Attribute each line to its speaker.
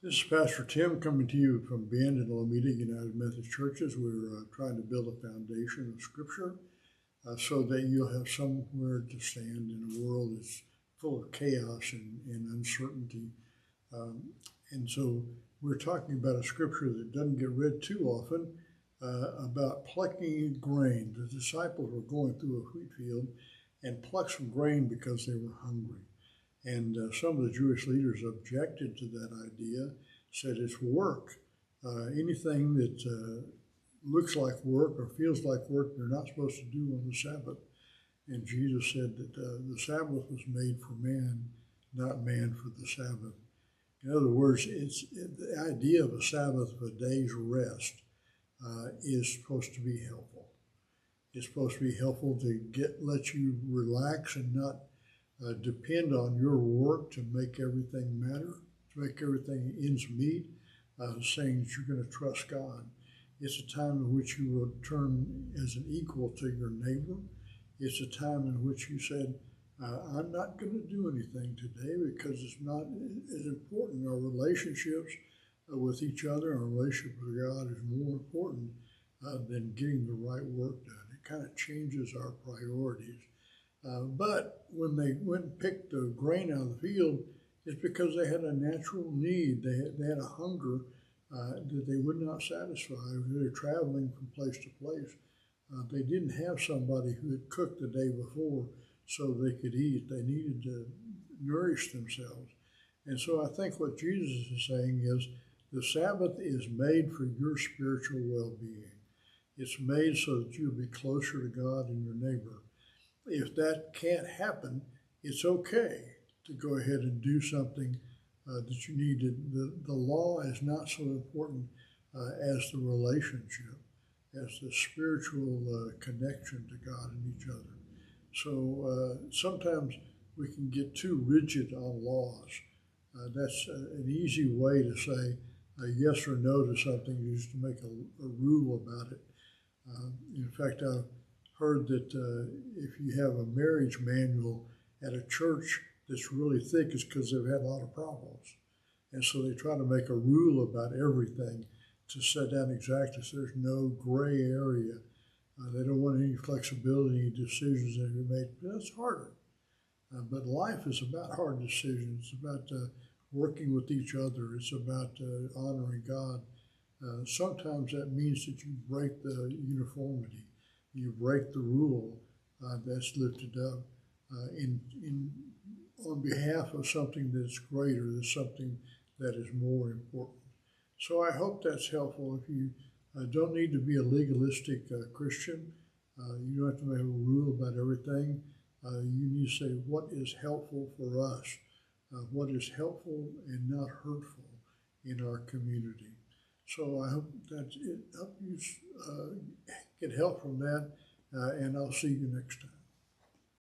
Speaker 1: This is Pastor Tim coming to you from Bend and Alameda United Methodist Churches. We're trying to build a foundation of Scripture so that you'll have somewhere to stand in a world that's full of chaos and uncertainty. And so we're talking about a Scripture that doesn't get read too often about plucking grain. The disciples were going through a wheat field and plucked some grain because they were hungry. And some of the Jewish leaders objected to that idea, said it's work. Anything that looks like work or feels like work, they're not supposed to do on the Sabbath. And Jesus said that the Sabbath was made for man, not man for the Sabbath. In other words, the idea of a Sabbath, of a day's rest, is supposed to be helpful. It's supposed to be helpful to let you relax and not depend on your work to make everything matter, to make everything ends meet, saying that you're going to trust God. It's a time in which you will turn as an equal to your neighbor. It's a time in which you said, I'm not going to do anything today because it's not as important. Our relationships with each other, our relationship with God is more important than getting the right work done. It kind of changes our priorities. But when they went and picked the grain out of the field, it's because they had a natural need. They had a hunger that they would not satisfy. They were traveling from place to place. They didn't have somebody who had cooked the day before so they could eat. They needed to nourish themselves. And so I think what Jesus is saying is the Sabbath is made for your spiritual well-being. It's made so that you'll be closer to God and your neighbor. If that can't happen, it's okay to go ahead and do something that you need to. The law is not so important as the relationship, as the spiritual connection to God and each other. So sometimes we can get too rigid on laws. That's an easy way to say yes or no to something, is to make a rule about it. In fact, I've heard that if you have a marriage manual at a church that's really thick, it's because they've had a lot of problems. And so they try to make a rule about everything to set down exactly so there's no gray area. They don't want any flexibility, any decisions that are made. But that's harder. But life is about hard decisions. It's about working with each other. It's about honoring God. Sometimes that means that you break the uniformity. You break the rule that's lifted up on behalf of something that's greater, than something that is more important. So I hope that's helpful. If you don't need to be a legalistic Christian, you don't have to make a rule about everything. You need to say what is helpful for us, what is helpful and not hurtful in our community. So I hope that it help you get help from that, and I'll see you next time.